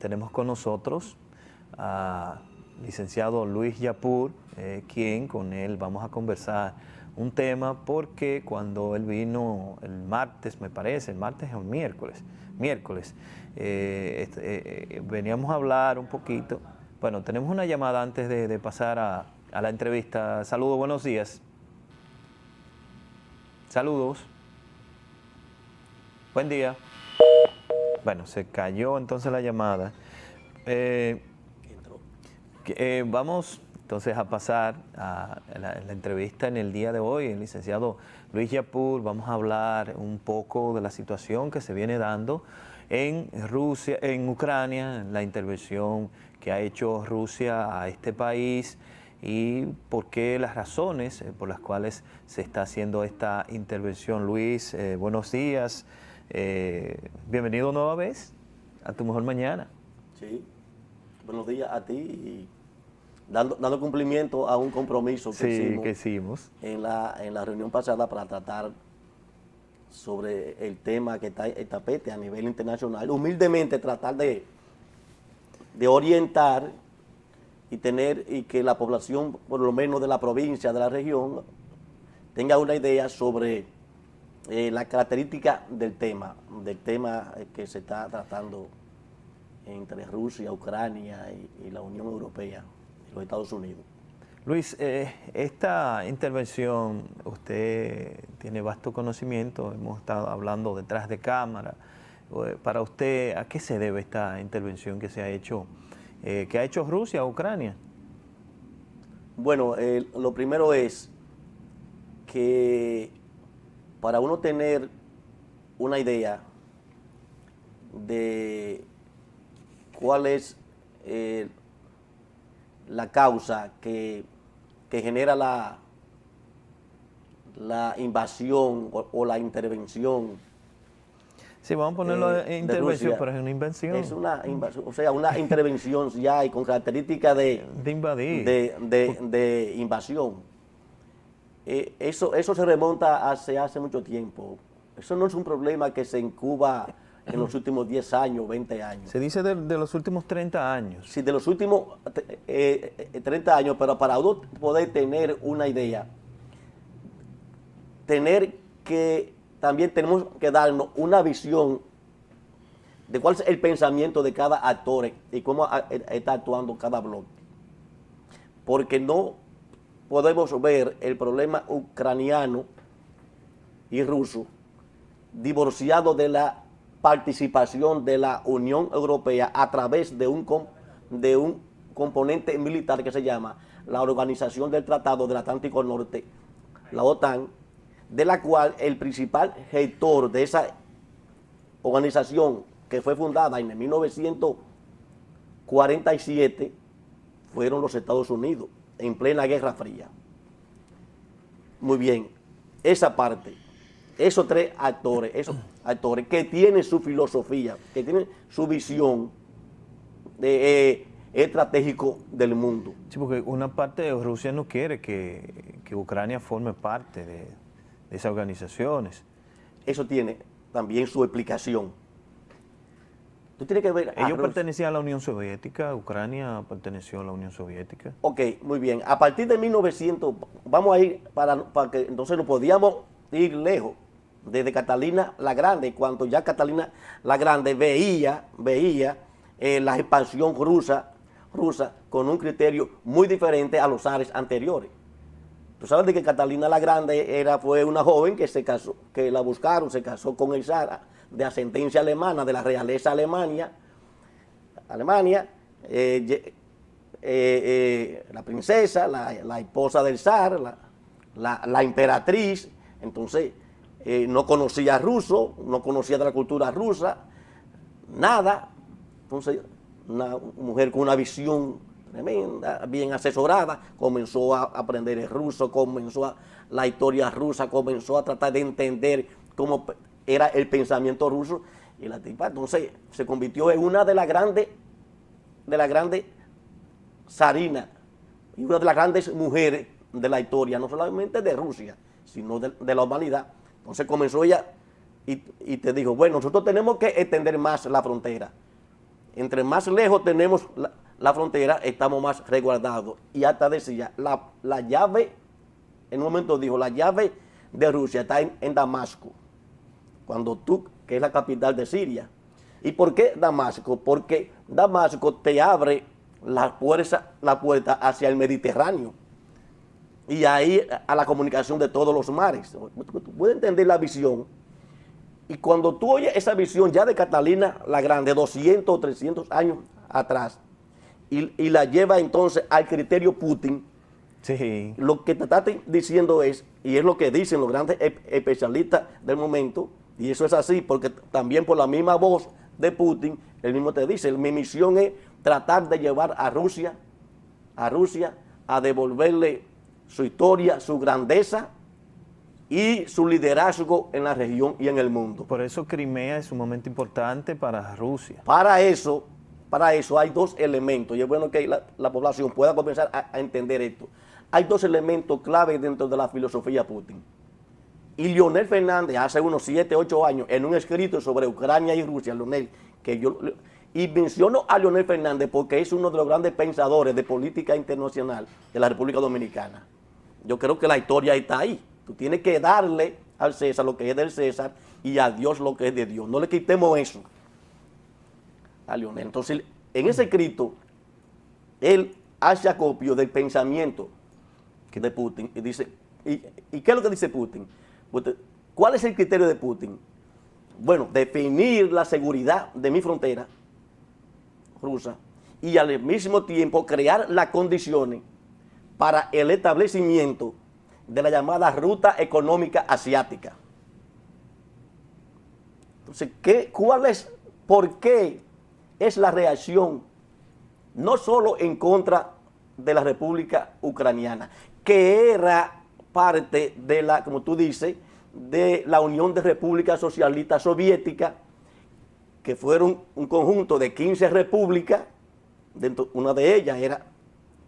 tenemos con nosotros al licenciado Luis Yapur, quien con él vamos a conversar un tema porque cuando él vino el martes, me parece, el martes o el miércoles, veníamos a hablar un poquito. Bueno, tenemos una llamada antes de pasar a la entrevista. Saludos, buenos días. Saludos. Buen día. Bueno, se cayó entonces la llamada. Vamos entonces a pasar a la entrevista en el día de hoy. El licenciado Luis Yapur, vamos a hablar un poco de la situación que se viene dando en Rusia, en Ucrania, la intervención que ha hecho Rusia a este país y por qué las razones por las cuales se está haciendo esta intervención. Luis, buenos días. Bienvenido nueva vez a Tu Mejor Mañana. Sí, buenos días a ti y dando cumplimiento a un compromiso que hicimos en la reunión pasada para tratar sobre el tema que está en tapete a nivel internacional. Humildemente tratar de orientar y que la población, por lo menos de la provincia, de la región, tenga una idea sobre la característica del tema que se está tratando entre Rusia, Ucrania y la Unión Europea y los Estados Unidos. Luis, esta intervención, usted tiene vasto conocimiento, hemos estado hablando detrás de cámara. Para usted, ¿a qué se debe esta intervención que ha hecho Rusia a Ucrania? Bueno, lo primero es que para uno tener una idea de cuál es la causa que genera la invasión o la intervención. Sí, vamos a ponerlo en intervención, Rusia, pero es una invasión. Es una invasión, o sea, una intervención ya y con características de invadir. De invasión. Eso se remonta hace mucho tiempo. Eso no es un problema que se incuba en los últimos 10 años, 20 años. Se dice de los últimos 30 años. Sí, de los últimos 30 años, pero para uno poder tener una idea, también tenemos que darnos una visión de cuál es el pensamiento de cada actor y cómo está actuando cada bloque. Porque no podemos ver el problema ucraniano y ruso divorciado de la participación de la Unión Europea a través de un componente militar que se llama la Organización del Tratado del Atlántico Norte, la OTAN, de la cual el principal gestor de esa organización, que fue fundada en 1947, fueron los Estados Unidos, en plena Guerra Fría. Muy bien, esa parte, esos tres actores que tienen su filosofía, que tienen su visión estratégico del mundo. Sí, porque una parte de Rusia no quiere que Ucrania forme parte de esas organizaciones. Eso tiene también su explicación. Tú tienes que ver. Ellos pertenecían a la Unión Soviética, Ucrania perteneció a la Unión Soviética. Ok, muy bien. A partir de 1900, vamos a ir para que entonces nos podíamos ir lejos. Desde Catalina la Grande, cuando ya Catalina la Grande veía la expansión rusa con un criterio muy diferente a los zares anteriores. Tú sabes de que Catalina la Grande fue una joven que se casó, que la buscaron, se casó con el zar de ascendencia alemana, de la realeza Alemania, la princesa, la esposa del zar, la emperatriz. Entonces no conocía ruso, no conocía de la cultura rusa, nada. Entonces una mujer con una visión tremenda, bien asesorada, comenzó a aprender el ruso, comenzó la historia rusa, comenzó a tratar de entender cómo era el pensamiento ruso, y la tipa entonces se convirtió en una de las grandes zarinas y una de las grandes mujeres de la historia, no solamente de Rusia, sino de la humanidad. Entonces comenzó ella y te dijo, bueno, nosotros tenemos que extender más la frontera. entre más lejos tenemos la frontera, estamos más resguardados. Y hasta decía, la llave, en un momento dijo, la llave de Rusia está en Damasco, que es la capital de Siria. ¿Y por qué Damasco? Porque Damasco te abre la puerta hacia el Mediterráneo y ahí a la comunicación de todos los mares. Puedes entender la visión. Y cuando tú oyes esa visión ya de Catalina la Grande, 200 o 300 años atrás, y la lleva entonces al criterio Putin, Sí. lo que te está diciendo es, y es lo que dicen los grandes especialistas del momento, y eso es así, porque también por la misma voz de Putin, él mismo te dice, mi misión es tratar de llevar a Rusia a devolverle su historia, su grandeza y su liderazgo en la región y en el mundo. Por eso Crimea es un momento importante para Rusia. Para eso hay dos elementos, y es bueno que la población pueda comenzar a entender esto. Hay dos elementos clave dentro de la filosofía Putin. Y Leonel Fernández, hace unos 7, 8 años, en un escrito sobre Ucrania y Rusia, y menciono a Leonel Fernández porque es uno de los grandes pensadores de política internacional de la República Dominicana. Yo creo que la historia está ahí. Tú tienes que darle al César lo que es del César y a Dios lo que es de Dios. No le quitemos eso a Leonel. Entonces, en ese escrito, él hace acopio del pensamiento de Putin y dice, ¿y qué es lo que dice Putin? ¿Cuál es el criterio de Putin? Bueno, definir la seguridad de mi frontera rusa y al mismo tiempo crear las condiciones para el establecimiento de la llamada ruta económica asiática. Entonces, ¿por qué es la reacción no solo en contra de la República Ucraniana, que era parte de la, como tú dices, de la Unión de Repúblicas Socialistas Soviéticas, que fueron un conjunto de 15 repúblicas, una de ellas era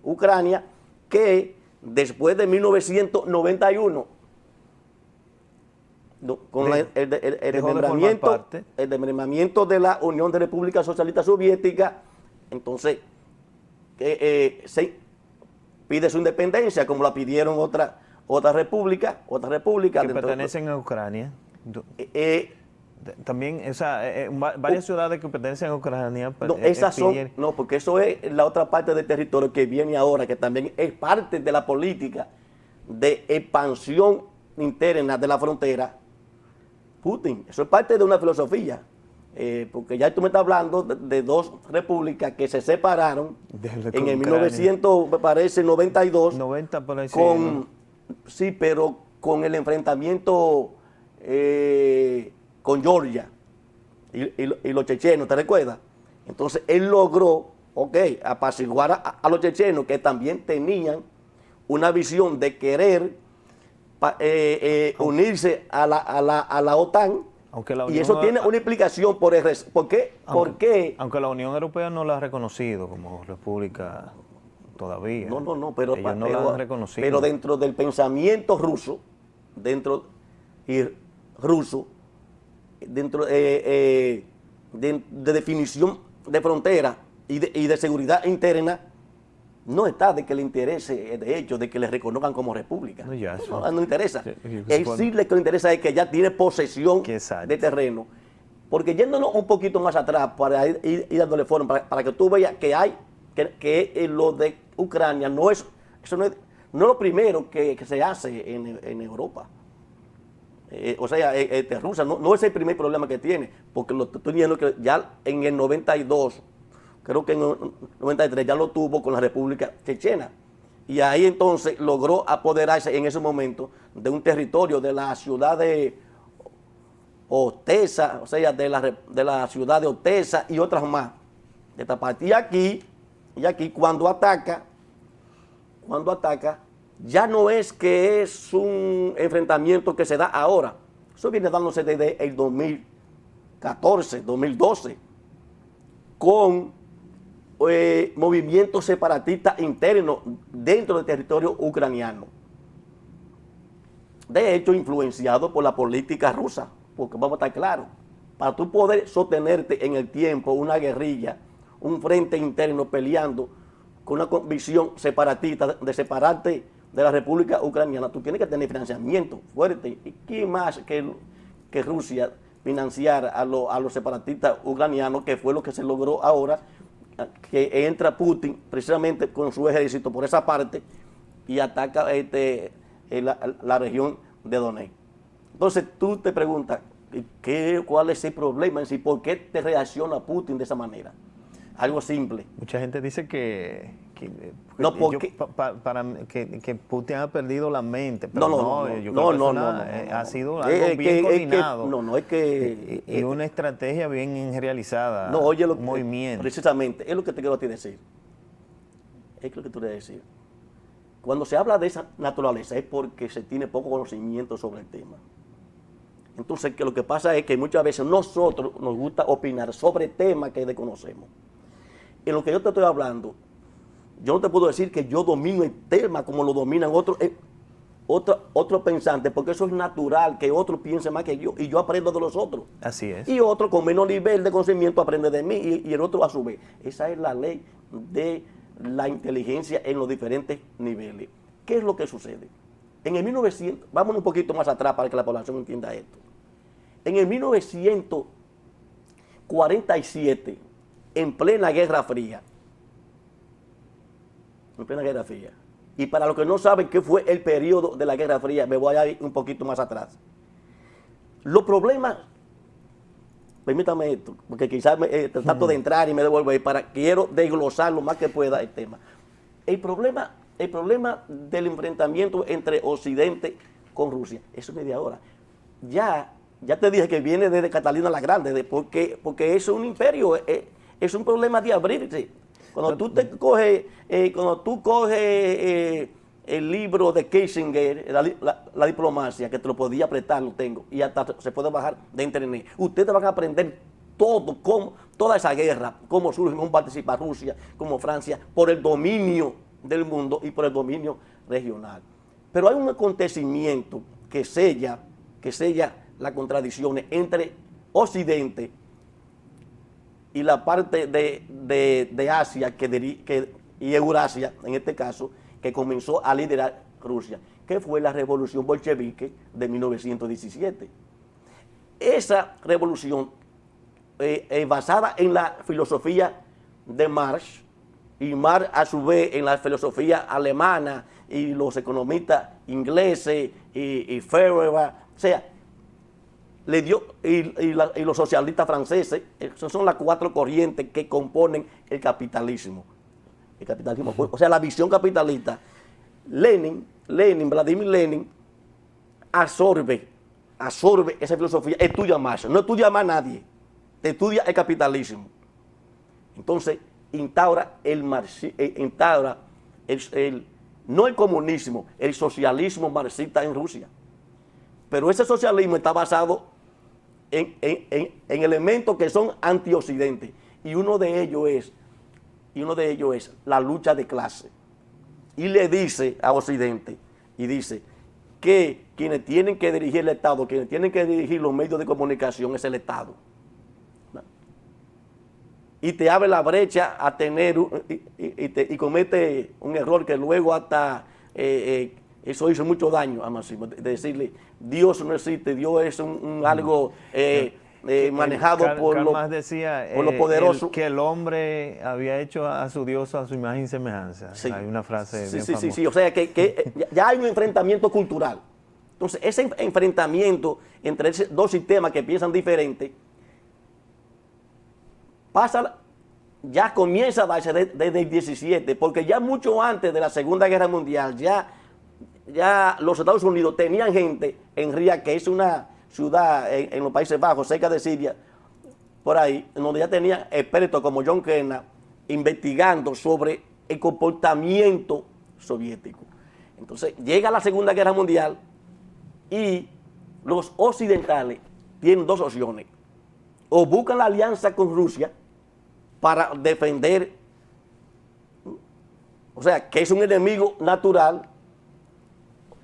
Ucrania, que después de 1991, con el desmembramiento de la Unión de Repúblicas Socialistas Soviéticas, entonces se pide su independencia, como la pidieron otras repúblicas que pertenecen a Ucrania. También varias ciudades que pertenecen a Ucrania. Porque eso es la otra parte del territorio que viene ahora, que también es parte de la política de expansión interna de la frontera. Putin, eso es parte de una filosofía, porque ya tú me estás hablando de dos repúblicas que se separaron en el 1900, me parece, 92, 90 por ahí, sí, pero con el enfrentamiento con Georgia y los chechenos, ¿te recuerdas? Entonces él logró, apaciguar a los chechenos, que también tenían una visión de querer unirse a la OTAN, y eso tiene una explicación por qué. Aunque la Unión Europea no la ha reconocido como república todavía. No, pero ellos no la han reconocido. Pero dentro del pensamiento ruso, de definición de frontera y de seguridad interna, no está de que le interese, de hecho, de que le reconozcan como república. No interesa. Sí lo que le interesa es que ya tiene posesión de terreno. Porque yéndonos un poquito más atrás, para ir dándole forma, para que tú veas que lo de Ucrania no es lo primero que se hace en Europa. Rusia no es el primer problema que tiene, porque lo estoy viendo que ya en el 92, creo que en el 93 ya lo tuvo con la República Chechena. Y ahí entonces logró apoderarse en ese momento de un territorio de la ciudad de Odesa, de la ciudad de Odesa y otras más de esta parte. Y aquí cuando ataca, ya no es que es un enfrentamiento que se da ahora. Eso viene dándose desde el 2014, 2012, con movimientos separatistas internos dentro del territorio ucraniano. De hecho, influenciado por la política rusa, porque vamos a estar claros, para tú poder sostenerte en el tiempo una guerrilla un frente interno peleando con una visión separatista de separarte de la República Ucraniana, tú tienes que tener financiamiento fuerte. ¿Y quién más que Rusia financiar a los separatistas ucranianos, que fue lo que se logró ahora, que entra Putin precisamente con su ejército por esa parte y ataca la región de Donetsk? Entonces tú te preguntas, ¿cuál es el problema en sí? ¿Por qué te reacciona Putin de esa manera? Algo simple. Mucha gente dice que Putin ha perdido la mente, pero ha sido algo bien coordinado. Y una estrategia bien realizada. No, oye, un movimiento. Precisamente, es lo que te quiero a ti decir. Es lo que tú debes decir. Cuando se habla de esa naturaleza es porque se tiene poco conocimiento sobre el tema. Entonces, que lo que pasa es que muchas veces nosotros nos gusta opinar sobre temas que desconocemos. En lo que yo te estoy hablando, yo no te puedo decir que yo domino el tema como lo dominan otros pensantes, porque eso es natural, que otros piensen más que yo, y yo aprendo de los otros. Así es. Y otro con menos nivel de conocimiento aprende de mí, y el otro a su vez. Esa es la ley de la inteligencia en los diferentes niveles. ¿Qué es lo que sucede? En el 1900, vámonos un poquito más atrás para que la población entienda esto. En el 1947, en plena Guerra Fría, y para los que no saben qué fue el periodo de la Guerra Fría, me voy a ir un poquito más atrás. Los problemas, permítame esto, porque quizás trato de entrar y me devuelvo ahí, quiero desglosar lo más que pueda el tema. El problema del enfrentamiento entre Occidente con Rusia, eso no es de ahora. Ya te dije que viene desde Catalina la Grande, porque es un imperio, es un problema de abrirse. Cuando tú coges el libro de Kissinger, la diplomacia, que te lo podía prestar, lo tengo, y hasta se puede bajar de internet, ustedes van a aprender todo, toda esa guerra, cómo surge, cómo participa Rusia, como Francia, por el dominio del mundo y por el dominio regional. Pero hay un acontecimiento que sella las contradicciones entre Occidente y la parte de Asia y Eurasia, en este caso, que comenzó a liderar Rusia, que fue la revolución bolchevique de 1917. Esa revolución, basada en la filosofía de Marx, y Marx a su vez en la filosofía alemana y los economistas ingleses y Feuerbach, o sea, le dio, y los socialistas franceses, esas son las cuatro corrientes que componen el capitalismo. El capitalismo, o sea, la visión capitalista. Vladimir Lenin absorbe esa filosofía, estudia más, no estudia más nadie, estudia el capitalismo. Entonces, instaura no el comunismo, el socialismo marxista en Rusia. Pero ese socialismo está basado en elementos que son anti-occidente, y uno de ellos es la lucha de clase. Y le dice a Occidente, y dice que quienes tienen que dirigir el Estado, quienes tienen que dirigir los medios de comunicación es el Estado. Y te abre la brecha a tener, y comete un error que luego hasta, eso hizo mucho daño a Máximo, de decirle, Dios no existe, Dios es algo manejado por lo poderoso. Que el hombre había hecho a su Dios a su imagen y semejanza. Sí. Hay una frase bien famosa. Sí, o sea que ya hay un enfrentamiento cultural. Entonces, ese enfrentamiento entre esos dos sistemas que piensan diferente, ya comienza a darse desde el 17, porque ya mucho antes de la Segunda Guerra Mundial, ya los Estados Unidos tenían gente en Riga, que es una ciudad en los Países Bajos, cerca de Siria, por ahí, donde ya tenían expertos como John Kernan investigando sobre el comportamiento soviético. Entonces llega la Segunda Guerra Mundial y los occidentales tienen dos opciones: o buscan la alianza con Rusia para defender, o sea, que es un enemigo natural,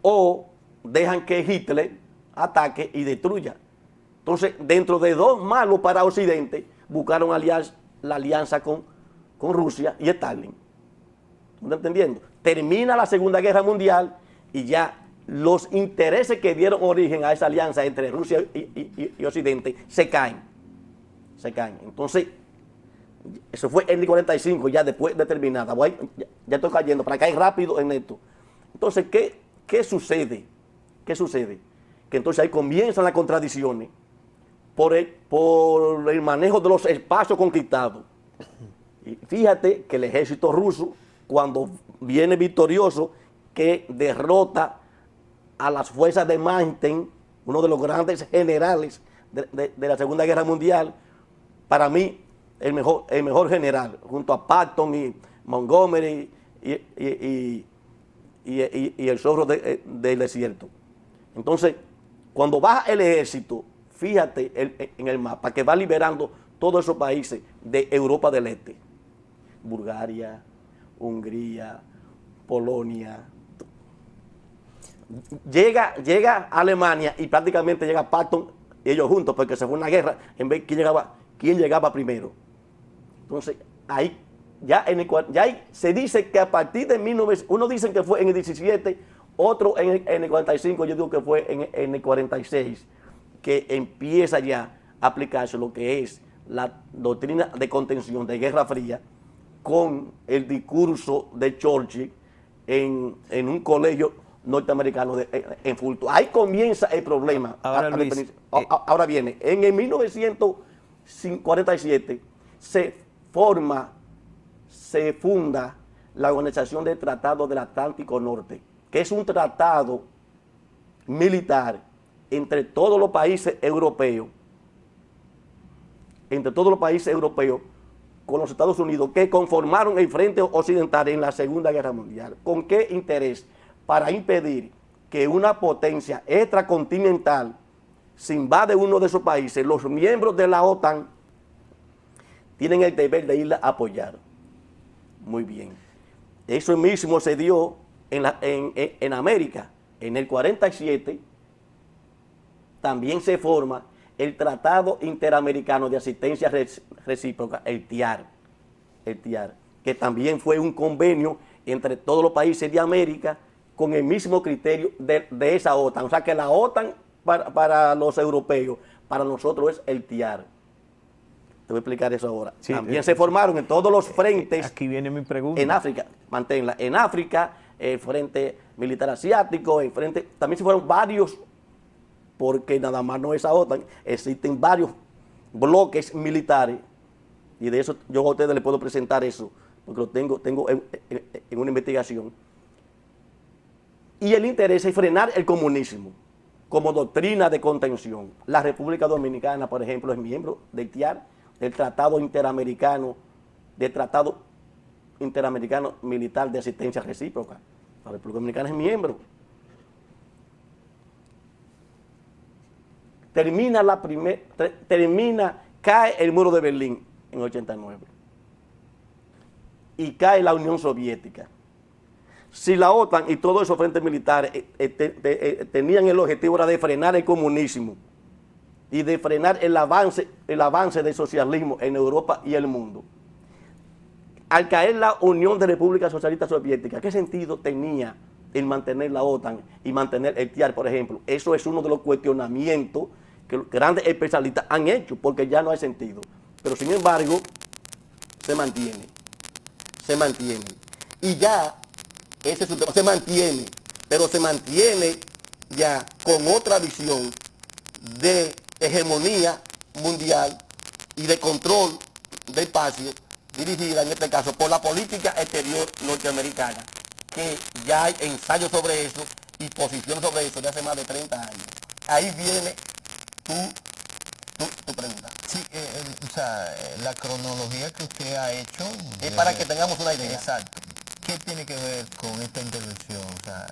o dejan que Hitler ataque y destruya. Entonces, dentro de dos malos para Occidente, buscaron la alianza con con Rusia y Stalin. ¿Estás entendiendo? Termina la Segunda Guerra Mundial y ya los intereses que dieron origen a esa alianza entre Rusia y Occidente se caen. Se caen. Entonces, eso fue en el 45, ya después de terminada. Ya estoy cayendo para caer rápido en esto. Entonces, ¿qué sucede? ¿Qué sucede? Que entonces ahí comienzan las contradicciones por el manejo de los espacios conquistados. Y fíjate que el ejército ruso, cuando viene victorioso, que derrota a las fuerzas de Manstein, uno de los grandes generales de la Segunda Guerra Mundial, para mí el mejor general, junto a Patton y Montgomery y el zorro del desierto. Entonces, cuando baja el ejército, fíjate en el mapa que va liberando todos esos países de Europa del Este. Bulgaria, Hungría, Polonia. Llega a Alemania y prácticamente llega Patton y ellos juntos, porque se fue una guerra en vez de quién llegaba primero. Entonces, ahí ya ahí se dice que a partir de 1900, uno dice que fue en el 17, otro en el 45, yo digo que fue en el 46, que empieza ya a aplicarse lo que es la doctrina de contención de Guerra Fría con el discurso de Churchill en un colegio norteamericano en Fulton. Ahí comienza el problema. Ahora, Luis, ahora viene, en el 1947 se funda la Organización del Tratado del Atlántico Norte, que es un tratado militar entre todos los países europeos, con los Estados Unidos, que conformaron el Frente Occidental en la Segunda Guerra Mundial. ¿Con qué interés? Para impedir que una potencia extracontinental se invade uno de esos países. Los miembros de la OTAN tienen el deber de ir a apoyar. Muy bien. Eso mismo se dio en América. En el 47 también se forma el Tratado Interamericano de Asistencia Recíproca, el TIAR, que también fue un convenio entre todos los países de América con el mismo criterio de esa OTAN. O sea que la OTAN para los europeos, para nosotros es el TIAR. Te voy a explicar eso ahora. Sí, también se formaron en todos los frentes. Aquí viene mi pregunta. En África, manténla. En África, el Frente Militar Asiático, también se fueron varios, porque nada más no es la OTAN, existen varios bloques militares, y de eso yo a ustedes les puedo presentar eso, porque lo tengo en una investigación. Y el interés es frenar el comunismo como doctrina de contención. La República Dominicana, por ejemplo, es miembro del TIAR, del Tratado Interamericano Militar de Asistencia Recíproca. La República Dominicana es miembro. Cae el muro de Berlín en 89 y cae la Unión Soviética. Si la OTAN y todos esos frentes militares tenían el objetivo era de frenar el comunismo y de frenar el avance del socialismo en Europa y el mundo, al caer la Unión de Repúblicas Socialistas Soviéticas, ¿qué sentido tenía el mantener la OTAN y mantener el TIAR, por ejemplo? Eso es uno de los cuestionamientos que los grandes especialistas han hecho, porque ya no hay sentido. Pero sin embargo, se mantiene. Y ya, ese es un tema, se mantiene, pero se mantiene ya con otra visión de hegemonía mundial y de control del espacio, dirigida en este caso por la política exterior norteamericana, que ya hay ensayos sobre eso y posiciones sobre eso de hace más de 30 años. Ahí viene tu pregunta. Sí, o sea, la cronología que usted ha hecho... Es para que tengamos una idea. Exacto. ¿Qué tiene que ver con esta intervención? O sea,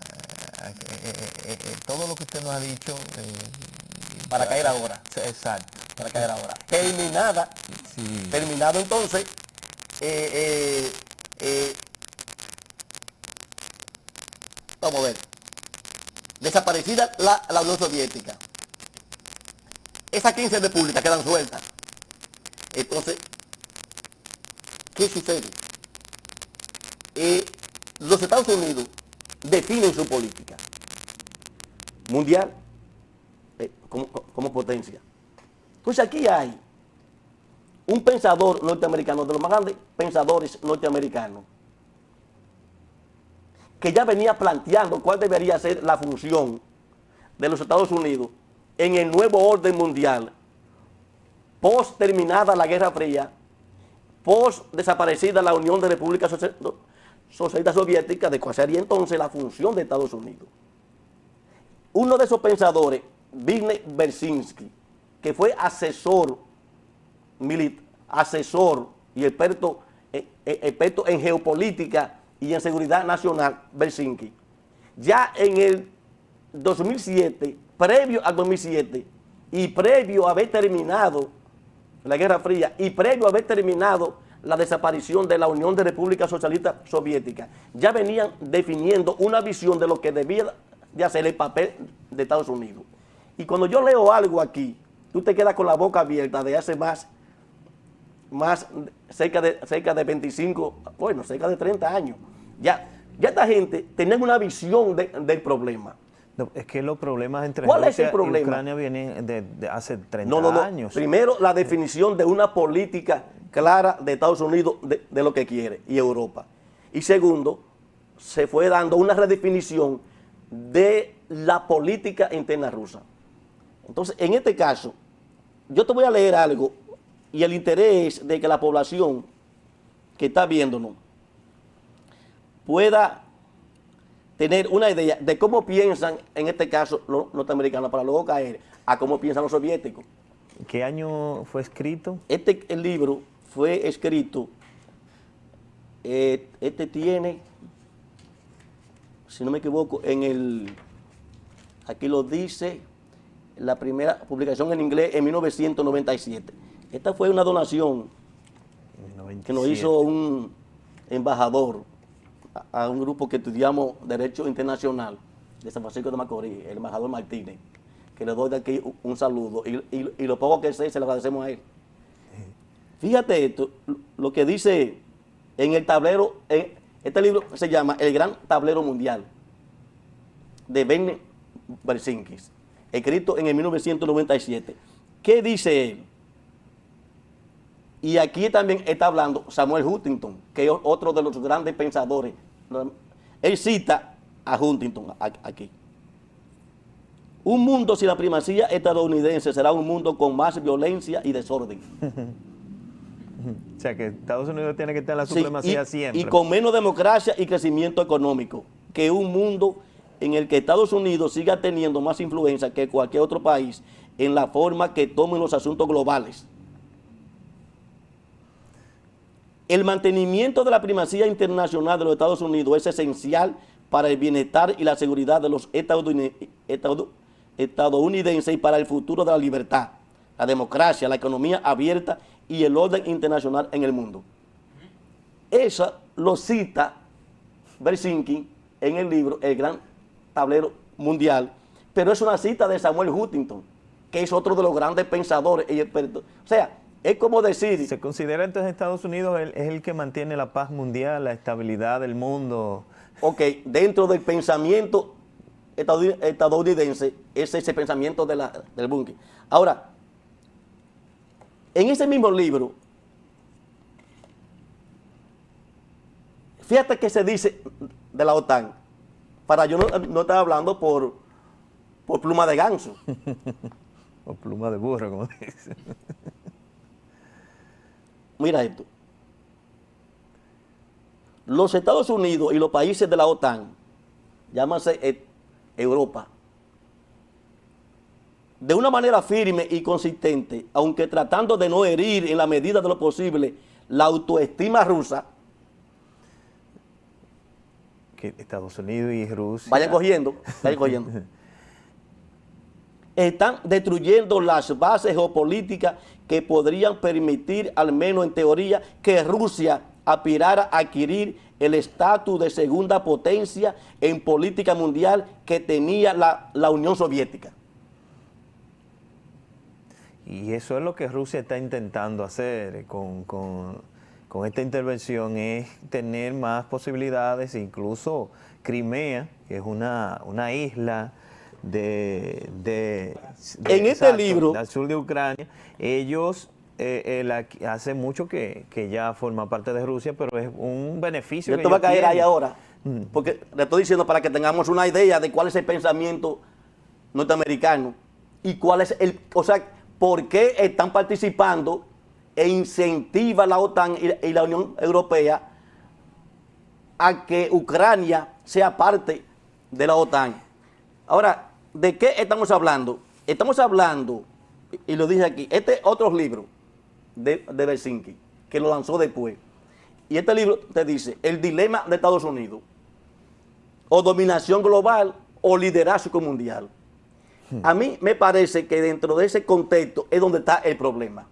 todo lo que usted nos ha dicho... para caer ahora. Exacto. Para caer ahora. Terminado entonces, vamos a ver. Desaparecida la Unión Soviética. Esas 15 repúblicas quedan sueltas. Entonces, ¿qué sucede? los Estados Unidos definen su política mundial como potencia. Entonces aquí hay un pensador norteamericano, de los más grandes pensadores norteamericanos, que ya venía planteando cuál debería ser la función de los Estados Unidos en el nuevo orden mundial, post terminada la Guerra Fría, post desaparecida la Unión de Repúblicas Socialistas Soviéticas, de cuál sería entonces la función de Estados Unidos. Uno de esos pensadores, Zbigniew Brzezinski, que fue asesor y experto en geopolítica y en seguridad nacional, Brzezinski, ya en el 2007, previo al 2007, y previo a haber terminado la Guerra Fría, y previo a haber terminado la desaparición de la Unión de Repúblicas Socialistas Soviéticas, ya venían definiendo una visión de lo que debía de hacer el papel de Estados Unidos. Y cuando yo leo algo aquí, tú te quedas con la boca abierta de hace cerca de 25, bueno, cerca de 30 años. Ya esta gente tenía una visión del problema. No, es que los problemas entre ¿Cuál es Rusia el problema? y Ucrania vienen de hace 30 No. años. Primero, la definición de una política clara de Estados Unidos de lo que quiere y Europa. Y segundo, se fue dando una redefinición de la política interna rusa. Entonces, en este caso, yo te voy a leer algo y el interés de que la población que está viéndonos pueda tener una idea de cómo piensan, en este caso, los norteamericanos, para luego caer a cómo piensan los soviéticos. ¿Qué año fue escrito? El libro fue escrito, tiene, si no me equivoco, aquí lo dice, la primera publicación en inglés en 1997. Esta fue una donación que nos hizo un embajador a un grupo que estudiamos Derecho Internacional de San Francisco de Macorís, el embajador Martínez, que le doy de aquí un saludo y lo poco que sé se lo agradecemos a él. Fíjate esto, lo que dice en el tablero, este libro se llama El Gran Tablero Mundial, de Zbigniew Brzezinski, escrito en el 1997. ¿Qué dice él? Y aquí también está hablando Samuel Huntington, que es otro de los grandes pensadores. Él cita a Huntington aquí. Un mundo sin la primacía estadounidense será un mundo con más violencia y desorden. O sea que Estados Unidos tiene que tener la supremacía siempre. Y con menos democracia y crecimiento económico que un mundo en el que Estados Unidos siga teniendo más influencia que cualquier otro país en la forma que tomen los asuntos globales. El mantenimiento de la primacía internacional de los Estados Unidos es esencial para el bienestar y la seguridad de los estadounidenses y para el futuro de la libertad, la democracia, la economía abierta y el orden internacional en el mundo. Eso lo cita Brzezinski en el libro El Gran Tablero Mundial, pero es una cita de Samuel Huntington, que es otro de los grandes pensadores y expertos. O sea, es como decir... ¿Se considera entonces Estados Unidos es el que mantiene la paz mundial, la estabilidad del mundo? Ok, dentro del pensamiento estadounidense es ese pensamiento del búnker. Ahora, en ese mismo libro, fíjate que se dice de la OTAN, para yo no estar hablando por pluma de ganso. O pluma de burro, como dicen. Mira esto. Los Estados Unidos y los países de la OTAN, llámase Europa, de una manera firme y consistente, aunque tratando de no herir en la medida de lo posible la autoestima rusa. Que Estados Unidos y Rusia... Vayan cogiendo. Están destruyendo las bases geopolíticas que podrían permitir, al menos en teoría, que Rusia aspirara a adquirir el estatus de segunda potencia en política mundial que tenía la Unión Soviética. Y eso es lo que Rusia está intentando hacer con con esta intervención es tener más posibilidades, incluso Crimea, que es una isla en este libro al sur de Ucrania, ellos hace mucho que ya forma parte de Rusia, pero es un beneficio. Yo te voy a caer ahí ahora, porque le estoy diciendo para que tengamos una idea de cuál es el pensamiento norteamericano y cuál es o sea, por qué están participando e incentiva la OTAN y la Unión Europea a que Ucrania sea parte de la OTAN. Ahora, ¿de qué estamos hablando? Estamos hablando, y lo dije aquí, otro libro de Helsinki, que lo lanzó después. Y este libro te dice, el dilema de Estados Unidos, o dominación global o liderazgo mundial. A mí me parece que dentro de ese contexto es donde está el problema.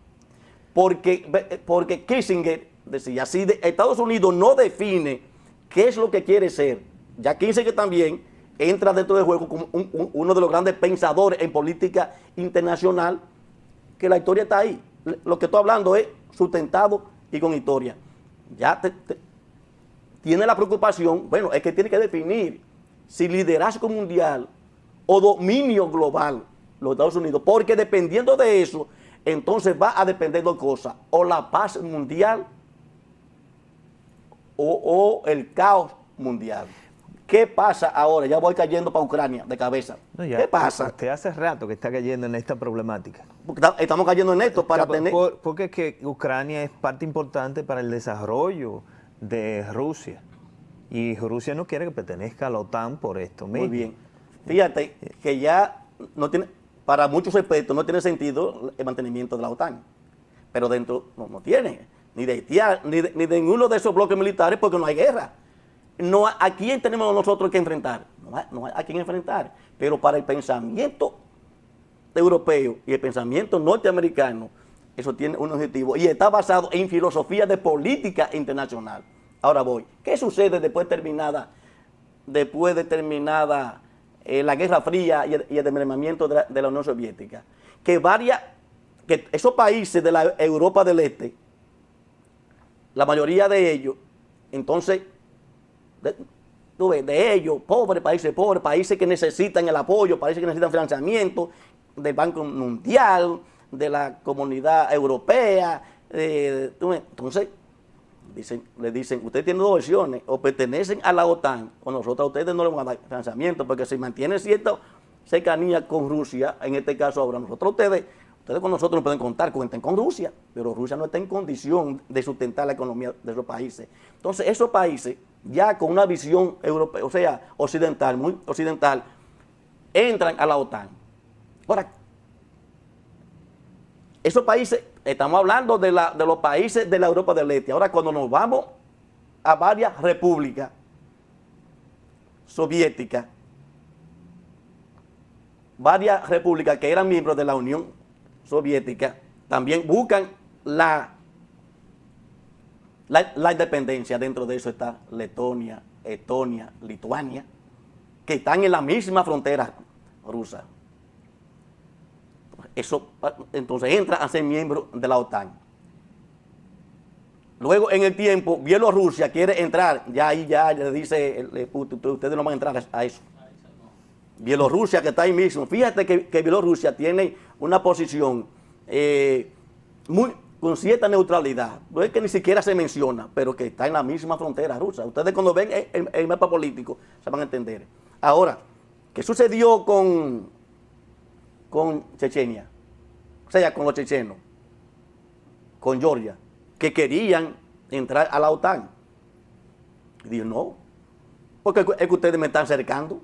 Porque Kissinger decía, si Estados Unidos no define qué es lo que quiere ser, ya Kissinger también entra dentro del juego como uno de los grandes pensadores en política internacional, que la historia está ahí. Lo que estoy hablando es sustentado y con historia. Ya tiene la preocupación, bueno, es que tiene que definir si liderazgo mundial o dominio global los Estados Unidos, porque dependiendo de eso, entonces va a depender de dos cosas, o la paz mundial o el caos mundial. ¿Qué pasa ahora? Ya voy cayendo para Ucrania de cabeza. No, ya, ¿qué pasa? Usted hace rato que está cayendo en esta problemática. Porque estamos cayendo en esto para tener... Porque es que Ucrania es parte importante para el desarrollo de Rusia. Y Rusia no quiere que pertenezca a la OTAN por esto mismo. Muy bien. Fíjate que ya no tiene, para muchos aspectos no tiene sentido el mantenimiento de la OTAN. Pero dentro no tiene. Ni de Haití, ni de ninguno de esos bloques militares, porque no hay guerra. No, ¿a quién tenemos nosotros que enfrentar? No hay a quién enfrentar. Pero para el pensamiento europeo y el pensamiento norteamericano, eso tiene un objetivo y está basado en filosofía de política internacional. Ahora voy. ¿Qué sucede después de terminada la Guerra Fría y el desmembramiento de la Unión Soviética? Que esos países de la Europa del Este, la mayoría de ellos, entonces, de ellos, países que necesitan el apoyo, países que necesitan financiamiento del Banco Mundial, de la Comunidad Europea. Entonces, le dicen, ustedes tienen dos opciones, o pertenecen a la OTAN, o nosotros a ustedes no les vamos a dar financiamiento, porque si mantienen cierta cercanía con Rusia, en este caso ahora, ustedes con nosotros no pueden contar, cuenten con Rusia, pero Rusia no está en condición de sustentar la economía de esos países. Entonces, esos países, ya con una visión europea, o sea, occidental, muy occidental, entran a la OTAN. Ahora, esos países, estamos hablando de los países de la Europa del Este. Ahora, cuando nos vamos a varias repúblicas soviéticas, varias repúblicas que eran miembros de la Unión Soviética, también buscan la independencia. Dentro de eso está Letonia, Estonia, Lituania, que están en la misma frontera rusa. Eso, entonces entra a ser miembro de la OTAN. Luego, en el tiempo, Bielorrusia quiere entrar, ya ahí ya le dice, ustedes no van a entrar a eso. Bielorrusia, que está ahí mismo. Fíjate que Bielorrusia tiene una posición con cierta neutralidad. No es que ni siquiera se menciona, pero que está en la misma frontera rusa. Ustedes cuando ven el mapa político se van a entender. Ahora, ¿qué sucedió con Chechenia? O sea, con los chechenos, con Georgia, que querían entrar a la OTAN. Y digo, no, porque es que ustedes me están cercando.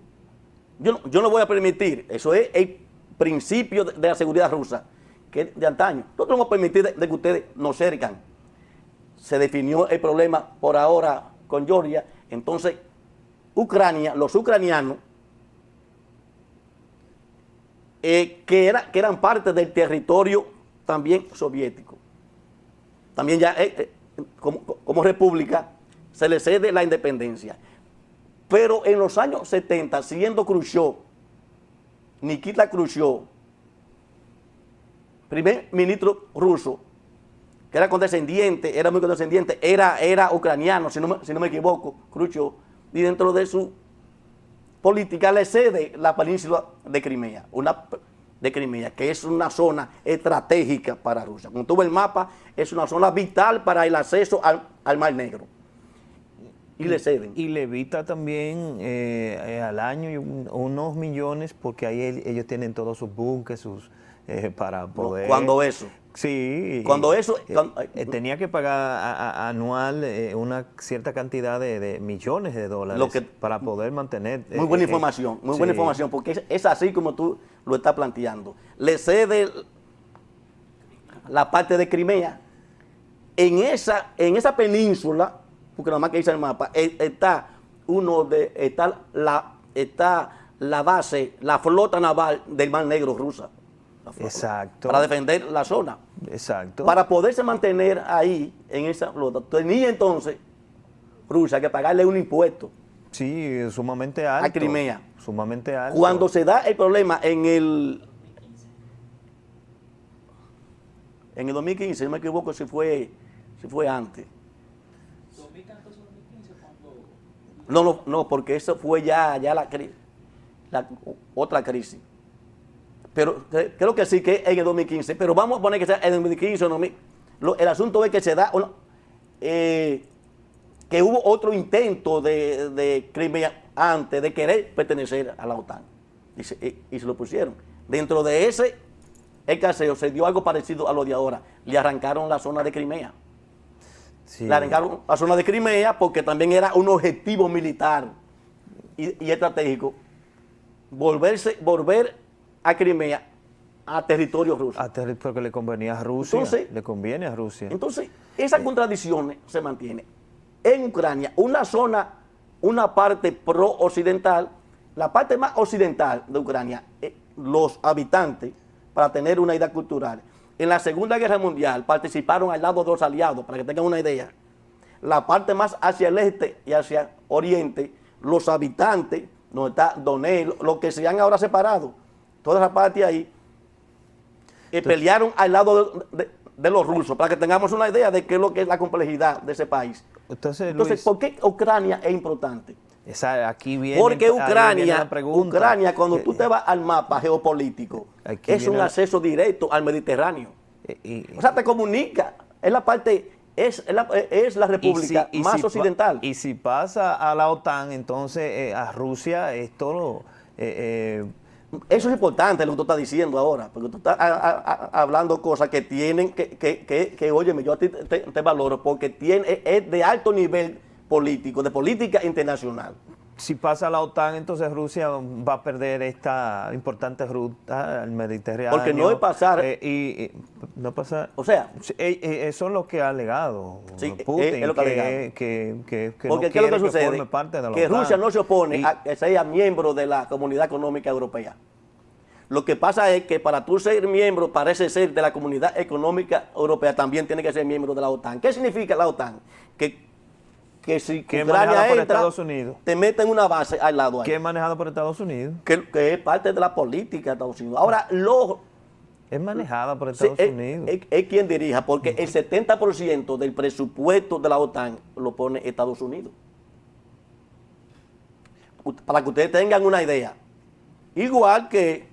Yo no voy a permitir, eso es el principio de la seguridad rusa, que es de antaño. Nosotros no vamos a permitir de que ustedes nos cercan. Se definió el problema por ahora con Georgia. Entonces, los ucranianos, que eran parte del territorio también soviético, también ya como república, se les cede la independencia. Pero en los años 70, siendo Khrushchev, Nikita Khrushchev, primer ministro ruso, que era condescendiente, era muy condescendiente, era ucraniano, si no me equivoco, Khrushchev, y dentro de su política le cede la península de Crimea, que es una zona estratégica para Rusia. Como tú ves el mapa, es una zona vital para el acceso al Mar Negro. Y le ceden. Y le evita también al año unos millones, porque ahí ellos tienen todos sus búnkeres, para poder... Cuando eso. Sí. Cuando eso... tenía que pagar anual una cierta cantidad de millones de dólares para poder mantener... Muy buena información, muy buena información, porque es así como tú lo estás planteando. Le cede la parte de Crimea. En esa península, porque nada más que dice el mapa, está la base, la flota naval del Mar Negro rusa. Exacto. Para defender la zona. Exacto. Para poderse mantener ahí, en esa flota, tenía entonces Rusia que pagarle un impuesto. Sí, sumamente alto. A Crimea. Sumamente alto. Cuando se da el problema en el 2015, si no me equivoco, si fue antes. No, porque eso fue ya la otra crisis. Pero creo que sí, que en el 2015. Pero vamos a poner que sea en el 2015 o no. El asunto es que se da que hubo otro intento de Crimea antes de querer pertenecer a la OTAN. Y se lo pusieron. Dentro de ese escaseo se dio algo parecido a lo de ahora. Le arrancaron la zona de Crimea. Sí. Le arrancaron la zona de Crimea porque también era un objetivo militar y estratégico. Volver a Crimea a territorio ruso. Porque le convenía a Rusia. Entonces, le conviene a Rusia. Entonces, esas contradicciones se mantienen. En Ucrania, una parte pro-occidental, la parte más occidental de Ucrania, los habitantes, para tener una idea cultural, en la Segunda Guerra Mundial participaron al lado de los aliados, para que tengan una idea. La parte más hacia el este y hacia oriente, los habitantes, donde está Donetsk, los que se han ahora separado, toda esa parte ahí, pelearon al lado de los rusos, para que tengamos una idea de qué es lo que es la complejidad de ese país. Entonces, Luis, ¿por qué Ucrania es importante? Aquí viene, Porque Ucrania, cuando tú te vas al mapa geopolítico, es un acceso directo al Mediterráneo. O sea, te comunica, es la parte, es la república más occidental. Y si pasa a la OTAN, entonces a Rusia es todo... Eso es importante lo que tú estás diciendo ahora, porque tú estás hablando cosas que tienen que óyeme, yo a ti te valoro, porque es de alto nivel político, de política internacional. Si pasa a la OTAN, entonces Rusia va a perder esta importante ruta al Mediterráneo. Porque no es pasar... no pasar... O sea... Eso es lo que ha alegado Putin, es lo que ha alegado. Porque ¿qué es lo que sucede? Forme parte de la que OTAN. Rusia no se opone a que sea miembro de la Comunidad Económica Europea. Lo que pasa es que para tú ser miembro, parece ser de la Comunidad Económica Europea, también tiene que ser miembro de la OTAN. ¿Qué significa la OTAN? Que si Ucrania entra, Estados Unidos, te meten una base al lado ahí. Que es manejado por Estados Unidos. Que es parte de la política de Estados Unidos. Ahora, es manejada por Estados Unidos. Es quien dirija, porque el 70% del presupuesto de la OTAN lo pone Estados Unidos. Para que ustedes tengan una idea. Igual que,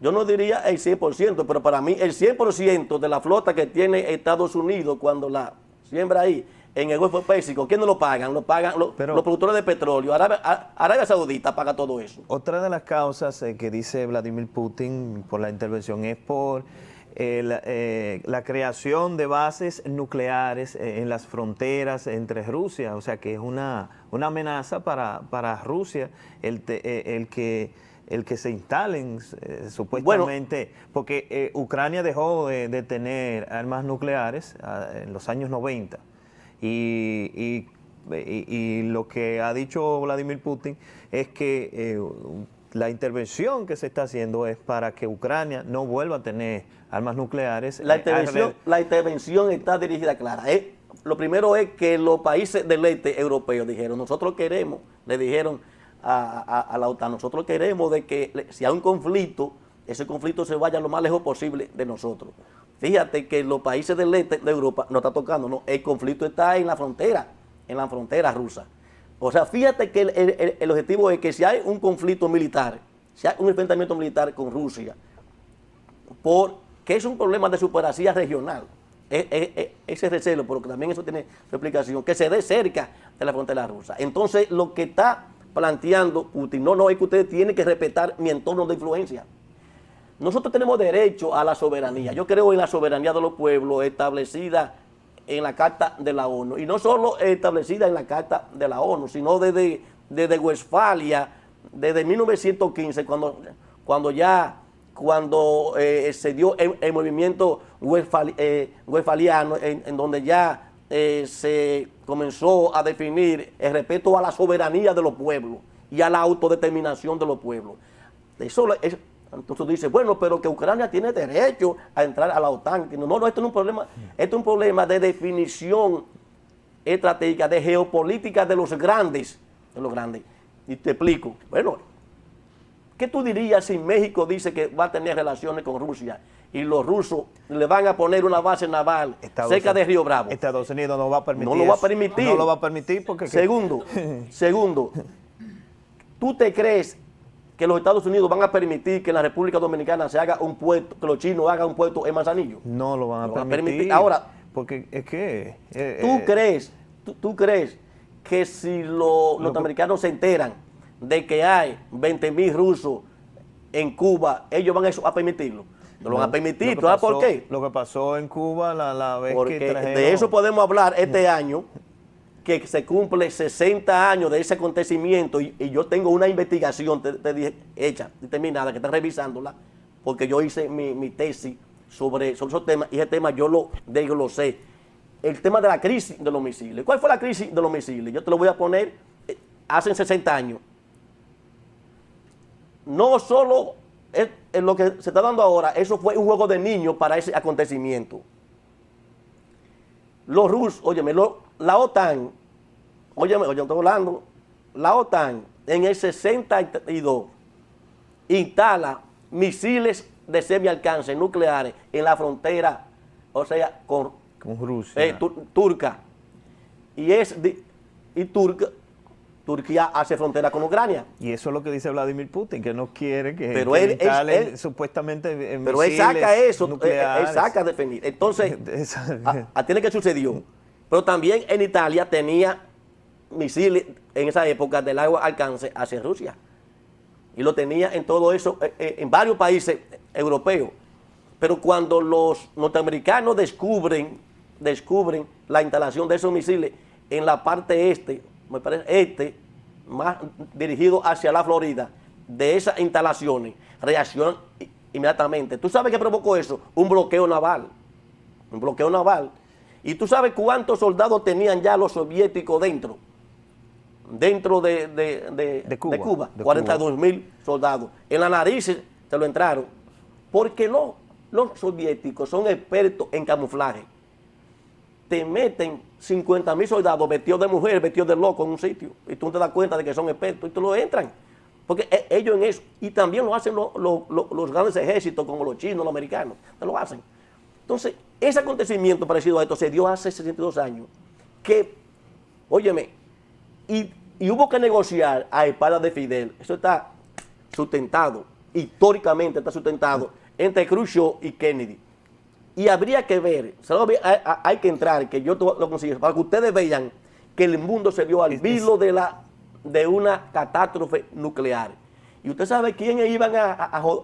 yo no diría el 100%, pero para mí el 100% de la flota que tiene Estados Unidos cuando la siembra ahí, en el Golfo Pérsico, ¿quién no lo pagan? Lo pagan los productores de petróleo. Arabia Saudita paga todo eso. Otra de las causas que dice Vladimir Putin por la intervención es por la creación de bases nucleares en las fronteras entre Rusia. O sea que es una amenaza para Rusia el que se instalen supuestamente, porque Ucrania dejó de tener armas nucleares en los años 90. Y lo que ha dicho Vladimir Putin es que la intervención que se está haciendo es para que Ucrania no vuelva a tener armas nucleares. La intervención está dirigida clara. Lo primero es que los países del este europeos dijeron, nosotros queremos, le dijeron a la OTAN, nosotros queremos de que si hay un conflicto, ese conflicto se vaya lo más lejos posible de nosotros. fíjate que los países del este de Europa no está tocando, no, el conflicto está en la frontera rusa. O sea, fíjate que el objetivo es que si hay un conflicto militar, si hay un enfrentamiento militar con Rusia, porque es un problema de supremacía regional, ese recelo, pero que también eso tiene su explicación, que se dé cerca de la frontera rusa. Entonces, lo que está planteando Putin, no, es que ustedes tienen que respetar mi entorno de influencia. Nosotros tenemos derecho a la soberanía. Yo creo en la soberanía de los pueblos establecida en la Carta de la ONU. Y no solo establecida en la Carta de la ONU, sino desde Westfalia, desde 1915, cuando se dio el movimiento westfaliano, en donde ya se comenzó a definir el respeto a la soberanía de los pueblos y a la autodeterminación de los pueblos. Entonces dice, bueno, pero que Ucrania tiene derecho a entrar a la OTAN. No, esto no es un problema, esto es un problema de definición estratégica, de geopolítica de los grandes. Y te explico. Bueno, ¿qué tú dirías si México dice que va a tener relaciones con Rusia y los rusos le van a poner una base naval cerca de Río Bravo? Estados Unidos no va a permitir. No lo va a permitir. No lo va a permitir porque... Segundo, ¿tú te crees que los Estados Unidos van a permitir que en la República Dominicana se haga un puerto, que los chinos hagan un puerto en Manzanillo? No lo van a permitir. Ahora, porque es que... ¿tú crees que si los norteamericanos se enteran de que hay 20,000 rusos en Cuba, ellos van a permitirlo? No lo van a permitir. ¿Sabes por qué? Lo que pasó en Cuba la vez porque que trajeron... de eso podemos hablar este año, que se cumple 60 años de ese acontecimiento, y yo tengo una investigación te dije, hecha, determinada, que está revisándola, porque yo hice mi tesis sobre esos temas, y ese tema yo lo desglosé. El tema de la crisis de los misiles. ¿Cuál fue la crisis de los misiles? Yo te lo voy a poner hace 60 años. No solo es lo que se está dando ahora, eso fue un juego de niños para ese acontecimiento. Los rusos, óyeme, la OTAN, estoy hablando, la OTAN en el 62 instala misiles de semialcance nucleares en la frontera, o sea, con Rusia, turca. Turquía hace frontera con Ucrania. Y eso es lo que dice Vladimir Putin, que no quiere que, pero que él supuestamente pero él saca eso, él saca a defender. Entonces, tiene que sucedió. Pero también en Italia tenía misiles en esa época de largo alcance hacia Rusia. Y lo tenía en todo eso, en varios países europeos. Pero cuando los norteamericanos descubren la instalación de esos misiles en la parte me parece más dirigido hacia la Florida, de esas instalaciones, reaccionan inmediatamente. ¿Tú sabes qué provocó eso? Un bloqueo naval. ¿Y tú sabes cuántos soldados tenían ya los soviéticos dentro de Cuba? 42,000 soldados. En la nariz se lo entraron. Porque los soviéticos son expertos en camuflaje. Te meten 50,000 soldados vestidos de mujer, vestidos de loco en un sitio, y tú te das cuenta de que son expertos y tú lo entran. Porque ellos en eso, y también lo hacen los grandes ejércitos como los chinos, los americanos, te lo hacen. Entonces, ese acontecimiento parecido a esto se dio hace 62 años, que, óyeme, y hubo que negociar a espaldas de Fidel. Eso está sustentado, históricamente está sustentado, entre Khrushchev y Kennedy. Y habría que ver, hay que entrar, que yo lo consigo, para que ustedes vean que el mundo se vio al vilo de una catástrofe nuclear. Y usted sabe quiénes iban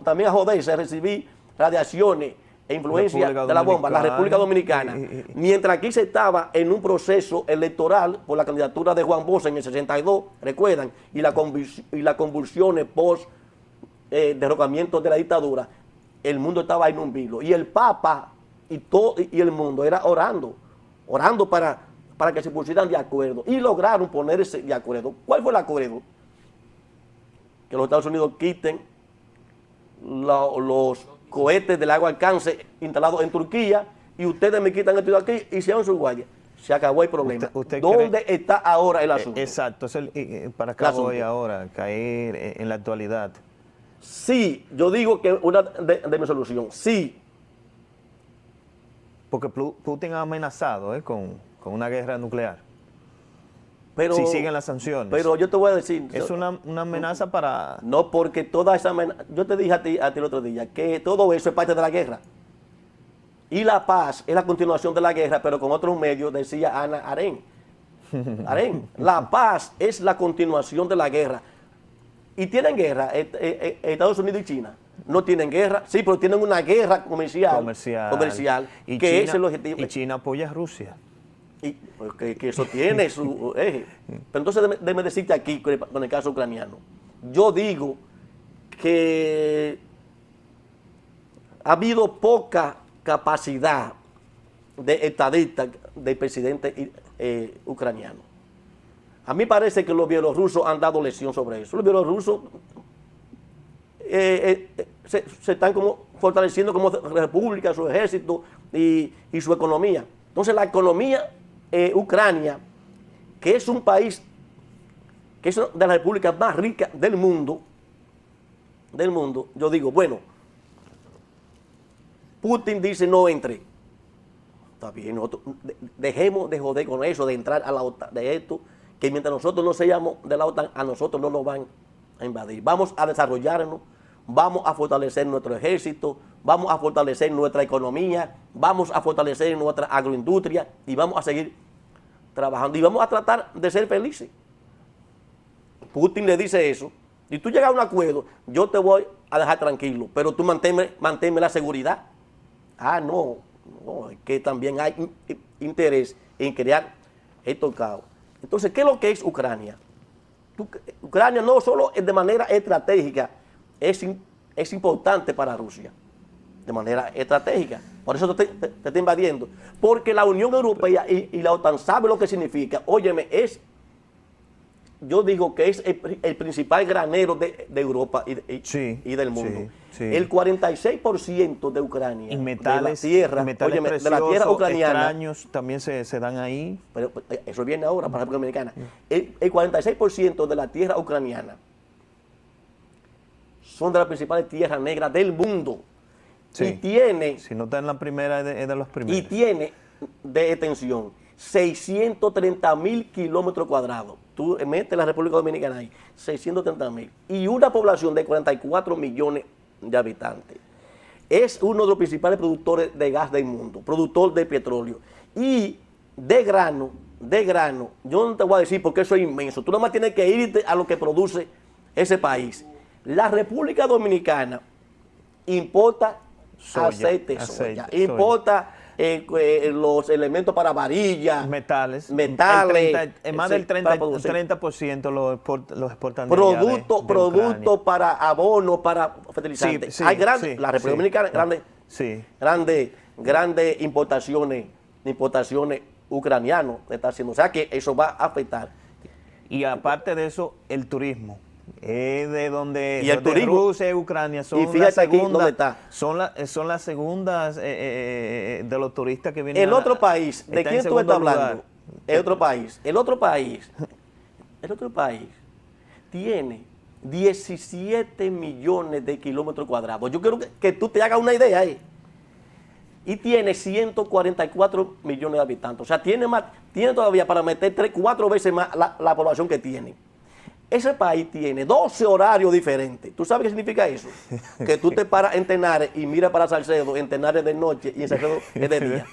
también a joderse, a recibir radiaciones e influencia de la bomba, la República Dominicana. Mientras aquí se estaba en un proceso electoral por la candidatura de Juan Bosch en el 62, recuerdan, y las convulsiones post derrocamiento de la dictadura, el mundo estaba en un vilo. Y el Papa y el mundo era orando para que se pusieran de acuerdo. Y lograron ponerse de acuerdo. ¿Cuál fue el acuerdo? Que los Estados Unidos quiten los cohetes de largo alcance instalados en Turquía, y ustedes me quitan esto de aquí y se van a su guardia. Se acabó el problema. ¿Dónde está ahora el asunto? Exacto. Para acá voy ahora, caer en la actualidad. Sí, yo digo que una de mi solución, sí, Porque Putin ha amenazado con una guerra nuclear. Pero, si siguen las sanciones. Pero yo te voy a decir... Es una amenaza para... No, porque toda esa amenaza... Yo te dije a ti el otro día que todo eso es parte de la guerra. Y la paz es la continuación de la guerra, pero con otros medios, decía Ana Arendt. La paz es la continuación de la guerra. ¿Y tienen guerra Estados Unidos y China? No tienen guerra, sí, pero tienen una guerra comercial y que China, es el objetivo. Y China apoya a Rusia. Y, pues, que eso tiene su eje. Pero entonces déjame decirte aquí con el caso ucraniano. Yo digo que ha habido poca capacidad de estadista del presidente ucraniano. A mí parece que los bielorrusos han dado lección sobre eso. Los bielorrusos se están como fortaleciendo como república, su ejército y su economía. Entonces la economía Ucrania, que es un país, que es una de las repúblicas más ricas del mundo, yo digo, bueno, Putin dice no entre. Está bien, nosotros dejemos de joder con eso, de entrar a la OTAN, de esto, que mientras nosotros no seamos de la OTAN, a nosotros no nos van a invadir. Vamos a desarrollarnos, vamos a fortalecer nuestro ejército, vamos a fortalecer nuestra economía, vamos a fortalecer nuestra agroindustria y vamos a seguir trabajando y vamos a tratar de ser felices. Putin le dice eso, y tú llegas a un acuerdo, yo te voy a dejar tranquilo, pero tú manténme la seguridad. Ah, no, es que también hay interés en crear estos caos. Entonces, ¿qué es lo que es Ucrania? Ucrania no solo de manera estratégica es importante para Rusia, de manera estratégica. Por eso te está invadiendo. Porque la Unión Europea y la OTAN sabe lo que significa. Óyeme, yo digo que es el principal granero de Europa y del mundo. Sí. El 46% de Ucrania, y metales, de la tierra, metales de la tierra ucraniana, extraños también se dan ahí. Pero eso viene ahora para la República Dominicana. El 46% de la tierra ucraniana son de las principales tierras negras del mundo. Sí. Y tiene... Si no está en la primera, es de los primeros. Y tiene de extensión 630,000 kilómetros cuadrados. Tú metes la República Dominicana ahí, 630,000. Y una población de 44 millones de habitantes. Es uno de los principales productores de gas del mundo, productor de petróleo. Y de grano, yo no te voy a decir porque eso es inmenso. Tú nada más tienes que irte a lo que produce ese país. La República Dominicana importa aceite de soya, importa los elementos para varillas, metales, más del 30% los exportan. Productos para abonos, para fertilizantes. Hay grandes, la República Dominicana, grandes importaciones ucranianas está haciendo. O sea que eso va a afectar. Y aparte de eso, el turismo. De donde y el turismo, Rusia y Ucrania son las segundas, son las segundas de los turistas que vienen. El otro país, ¿de quién tú estás hablando? El otro país tiene 17 millones de kilómetros cuadrados. Yo quiero que tú te hagas una idea ahí. Y tiene 144 millones de habitantes. O sea, tiene todavía para meter 3-4 veces más la población que tiene. Ese país tiene 12 horarios diferentes. ¿Tú sabes qué significa eso? Que tú te paras en Tenares y miras para Salcedo, en Tenares es de noche y en Salcedo es de día.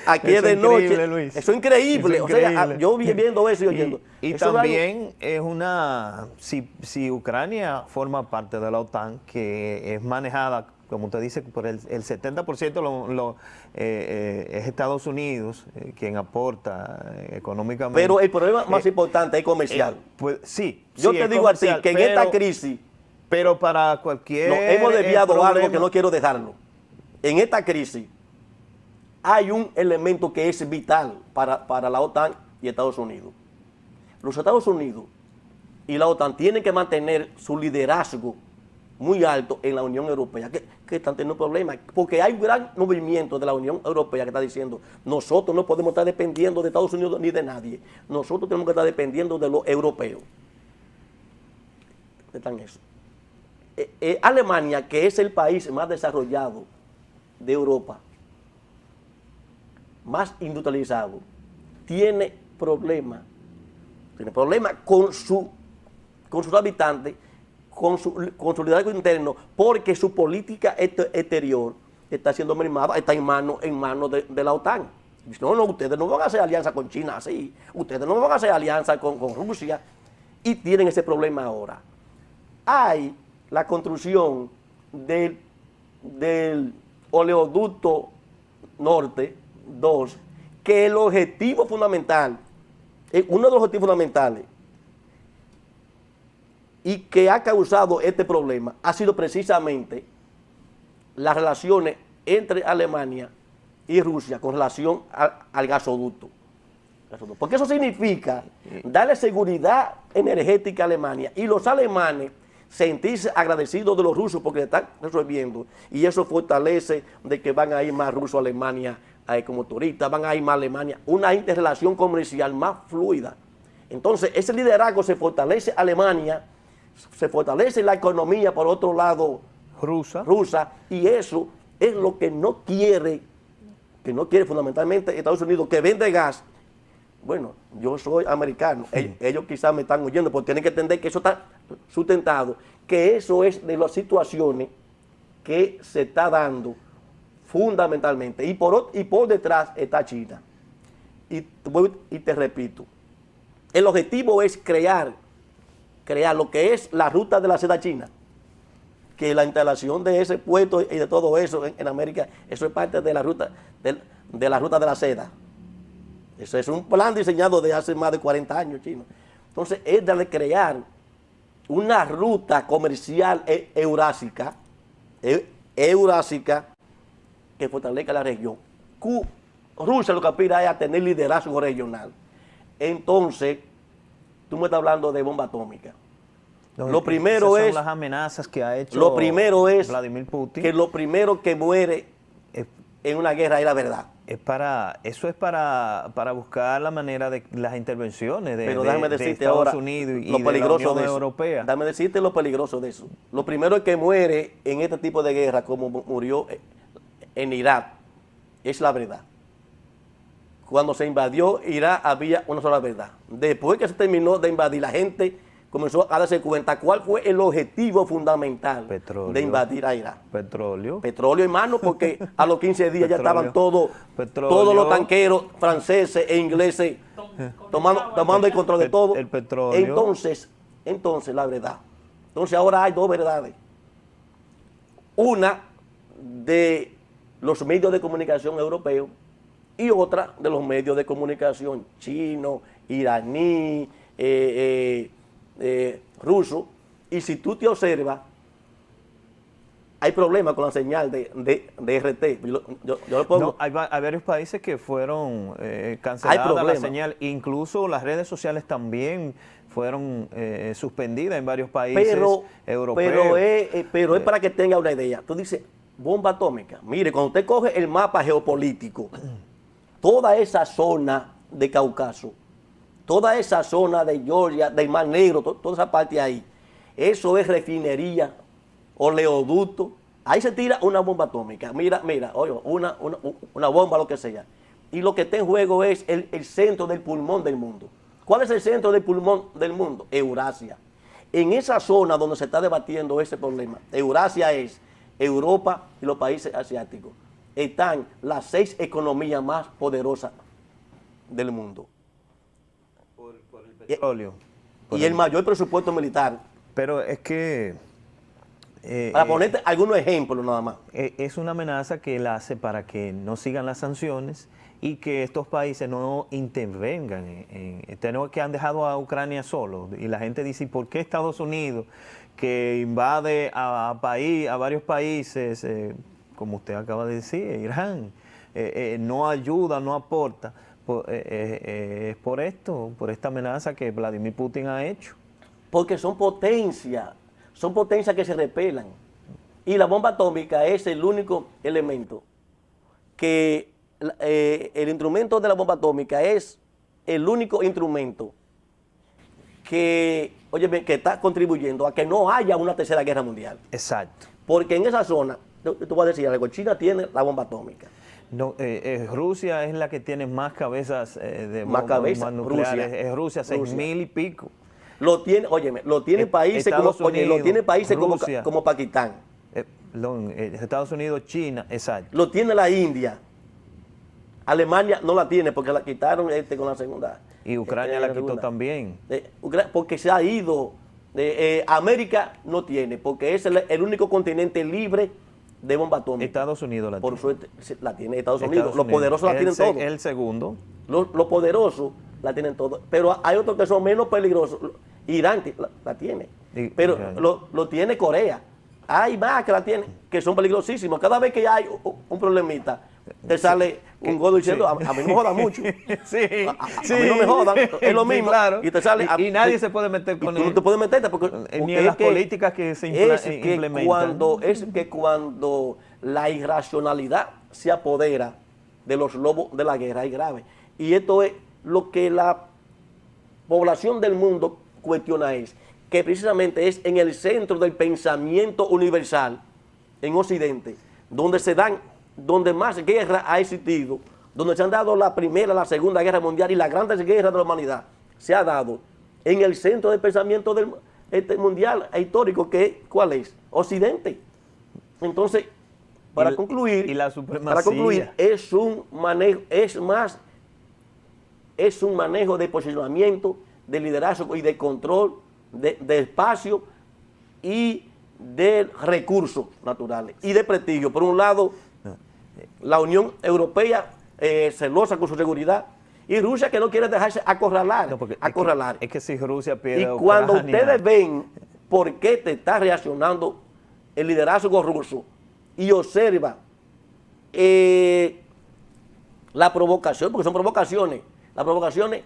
Aquí es de noche. Luis. Eso es increíble. Eso es increíble. O sea, yo viendo eso y oyendo. Y también es una... Si Ucrania forma parte de la OTAN, que es manejada, como usted dice, por el 70% es Estados Unidos quien aporta económicamente. Pero el problema más importante es comercial. Pues, sí. Yo te digo a ti que en esta crisis... Pero para cualquier... Nos hemos desviado algo que no quiero dejarlo. En esta crisis hay un elemento que es vital para la OTAN y Estados Unidos. Los Estados Unidos y la OTAN tienen que mantener su liderazgo muy alto en la Unión Europea, que están teniendo problemas, porque hay un gran movimiento de la Unión Europea que está diciendo, nosotros no podemos estar dependiendo de Estados Unidos ni de nadie, nosotros tenemos que estar dependiendo de los europeos. Están eso. Alemania, que es el país más desarrollado de Europa, más industrializado tiene problemas con sus habitantes, con su liderazgo interno, porque su política exterior está siendo mermada, está en manos de la OTAN. No, ustedes no van a hacer alianza con China así, ustedes no van a hacer alianza con Rusia, y tienen ese problema ahora. Hay la construcción del oleoducto norte 2, que el objetivo fundamental, uno de los objetivos fundamentales, y que ha causado este problema, ha sido precisamente las relaciones entre Alemania y Rusia con relación al gasoducto. Porque eso significa darle seguridad energética a Alemania, y los alemanes sentirse agradecidos de los rusos porque le están resolviendo, y eso fortalece de que van a ir más rusos a Alemania como turistas, van a ir más a Alemania, una interrelación comercial más fluida. Entonces ese liderazgo se fortalece Alemania, se fortalece la economía por otro lado rusa, y eso es lo que no quiere fundamentalmente Estados Unidos, que vende gas. Bueno, yo soy americano, ellos quizás me están oyendo, porque tienen que entender que eso está sustentado, que eso es de las situaciones que se está dando fundamentalmente, y por detrás está China. Y te repito, el objetivo es crear lo que es la ruta de la seda china, que la instalación de ese puerto y de todo eso en América, eso es parte de la ruta de la seda. Eso es un plan diseñado de hace más de 40 años, chino. Entonces, es de crear una ruta comercial eurásica que fortalezca la región. Rusia lo que aspira es a tener liderazgo regional. Entonces, tú me estás hablando de bomba atómica. Lo primero son es las amenazas que ha hecho Vladimir Putin. Que lo primero que muere en una guerra es la verdad. Eso es para buscar la manera de las intervenciones de Estados ahora, Unidos y de la Unión Europea. Déjame decirte lo peligroso de eso. Lo primero que muere en este tipo de guerra, como murió en Irak, es la verdad. Cuando se invadió Irak había una sola verdad. Después que se terminó de invadir, la gente comenzó a darse cuenta cuál fue el objetivo fundamental de invadir a Irak. Petróleo, hermano, porque a los 15 días ya estaban todos los tanqueros franceses e ingleses tomando el control de todo. El petróleo. Entonces, la verdad. Entonces, ahora hay dos verdades. Una de los medios de comunicación europeos y otra de los medios de comunicación chino, iraní, ruso, y si tú te observas, hay problemas con la señal de RT. Yo lo pongo. No, hay varios países que fueron canceladas la señal, incluso las redes sociales también fueron suspendidas en varios países europeos. Pero es para que tenga una idea. Tú dices, bomba atómica. Mire, cuando usted coge el mapa geopolítico, toda esa zona de Cáucaso, toda esa zona de Georgia, del Mar Negro, toda esa parte ahí, eso es refinería, oleoducto. Ahí se tira una bomba atómica. Mira, oye, una bomba, lo que sea. Y lo que está en juego es el centro del pulmón del mundo. ¿Cuál es el centro del pulmón del mundo? Eurasia. En esa zona donde se está debatiendo ese problema, Eurasia es Europa y los países asiáticos, están las 6 economías más poderosas del mundo. Por el petróleo. Y el mayor presupuesto militar. Pero es que... para ponerte algunos ejemplos nada más. Es una amenaza que él hace para que no sigan las sanciones y que estos países no intervengan. Tenemos que han dejado a Ucrania solo. Y la gente dice, ¿por qué Estados Unidos, que invade a varios países, como usted acaba de decir, Irán, no ayuda, no aporta? Es por esta amenaza que Vladimir Putin ha hecho. Porque son potencias que se repelan. Y la bomba atómica es el único elemento que, el instrumento de la bomba atómica es el único instrumento que está contribuyendo a que no haya una tercera guerra mundial. Exacto. Porque en esa zona, tú vas a decir algo, China tiene la bomba atómica. No, Rusia es la que tiene más cabezas de Más cabezas, nucleares. Rusia. Es Rusia, 6.000 y pico. Lo tiene, óyeme, lo tienen países como, Estados Unidos, lo tienen países Rusia. como Pakistán. Estados Unidos, China, exacto. Lo tiene la India. Alemania no la tiene porque la quitaron con la segunda. Y Ucrania la quitó también. Porque se ha ido. América no tiene, porque es el único continente libre de bomba atómica. Estados Unidos la Por tiene. suerte la tiene Estados Unidos. Los poderosos la tienen todo. El segundo. Los poderosos la tienen todo. Pero hay otros que son menos peligrosos. Irán la tiene. Pero lo tiene Corea. Hay más que la tienen, que son peligrosísimos. Cada vez que hay un problemita, te sale un gordo diciendo, a mí no me jodan mucho. Sí, a mí no me jodan, es lo mismo. Claro. Y te sale, y nadie se puede meter con él. No te puedes meterte porque ni en las políticas que se implementan. Es que cuando la irracionalidad se apodera de los lobos de la guerra es grave. Y esto es lo que la población del mundo cuestiona, es que precisamente es en el centro del pensamiento universal, en Occidente, donde más guerra ha existido, donde se han dado la Primera, la Segunda Guerra Mundial y las grandes guerras de la humanidad, se ha dado en el centro del pensamiento mundial histórico, ¿cuál es? Occidente. Entonces, para concluir, y la supremacía. es un manejo de posicionamiento, de liderazgo y de control de espacio y de recursos naturales y de prestigio. Por un lado, la Unión Europea celosa con su seguridad y Rusia que no quiere dejarse acorralar. Es que si Rusia pierde y cuando ustedes ven por qué te está reaccionando el liderazgo ruso y observa la provocación, porque son provocaciones, las provocaciones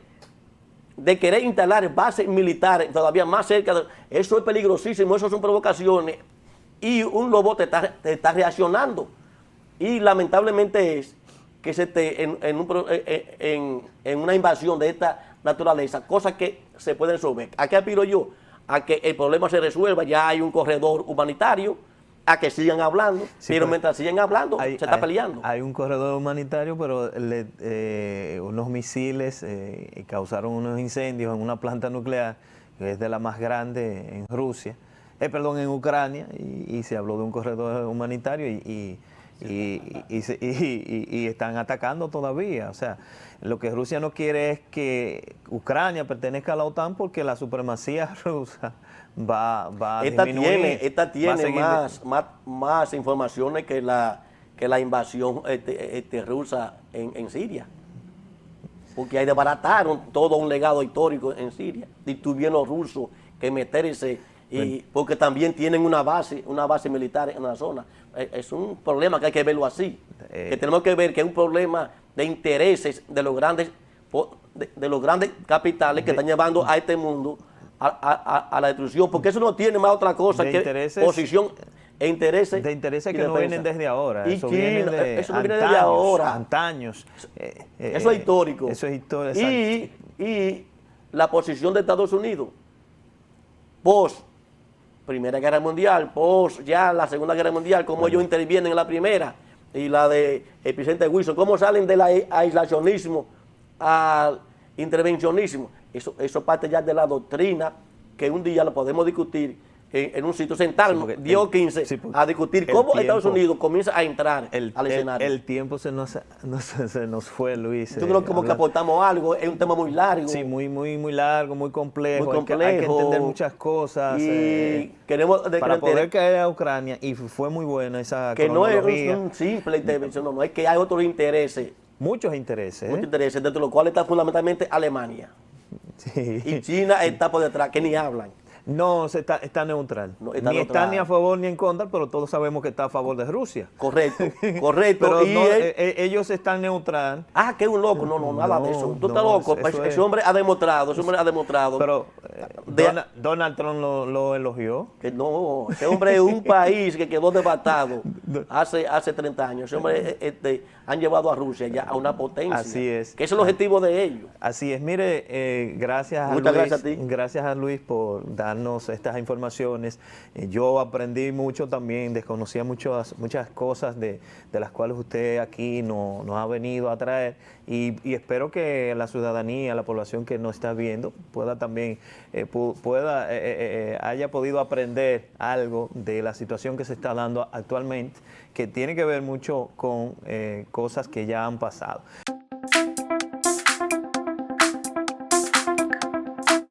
de querer instalar bases militares todavía más cerca, eso es peligrosísimo, eso son provocaciones y un lobo te está reaccionando y lamentablemente es que se esté en una invasión de esta naturaleza, cosas que se pueden resolver. ¿A qué aspiro yo? A que el problema se resuelva, ya hay un corredor humanitario, a que sigan hablando, sí, pero mientras siguen hablando, se está peleando. Hay un corredor humanitario, pero unos misiles causaron unos incendios en una planta nuclear, que es de la más grande en Rusia, en Ucrania, y se habló de un corredor humanitario y están atacando todavía. O sea, lo que Rusia no quiere es que Ucrania pertenezca a la OTAN porque la supremacía rusa va a disminuir. Esta tiene más informaciones que la invasión rusa en Siria. Porque desbarataron todo un legado histórico en Siria. Y tuvieron los rusos que meterse, porque también tienen una base militar en la zona. Es un problema que hay que verlo así. Que tenemos que ver que es un problema de intereses de los grandes capitales que están llevando a este mundo a la destrucción, porque eso no tiene más otra cosa que posición e intereses. De intereses que no vienen desde ahora. Y eso China, viene de eso no viene desde ahora. Antaños. Eso es histórico. Eso es histórico. Y la posición de Estados Unidos, post Primera Guerra Mundial, post ya la Segunda Guerra Mundial, cómo ellos intervienen en la primera, y la de el presidente Wilson, cómo salen del aislacionismo al intervencionismo. Eso parte ya de la doctrina que un día lo podemos discutir en un sitio, sentarnos 10 o 15 a discutir cómo Estados Unidos comienza a entrar al escenario. El tiempo se nos fue, Luis. Yo creo que como que aportamos algo, es un tema muy largo. Sí, muy largo, muy complejo. Hay que entender muchas cosas y queremos para poder caer a Ucrania, y fue muy buena esa que cronología. No es un simple intervención, no, es que hay otros intereses. Muchos intereses. Muchos intereses, dentro de los cuales está fundamentalmente Alemania. Sí. Y China está por detrás, que ni hablan. No, está neutral. No, está ni a favor ni en contra, pero todos sabemos que está a favor de Rusia. Correcto. Pero ellos están neutral. Que es un loco. No, nada de eso. Tú estás loco. Ese hombre ha demostrado. Pero Donald Trump lo elogió. Que no, ese hombre es un país que quedó devastado hace 30 años. Ese hombre han llevado a Rusia ya a una potencia. Así es. Que es el objetivo de ellos. Así es. Mire, gracias a Muchas Luis. gracias a ti. Gracias a Luis por darnos estas informaciones. Yo aprendí mucho también, desconocía muchas cosas de las cuales usted aquí nos ha venido a traer y espero que la ciudadanía, la población que nos está viendo, pueda también, haya podido aprender algo de la situación que se está dando actualmente, que tiene que ver mucho con cosas que ya han pasado.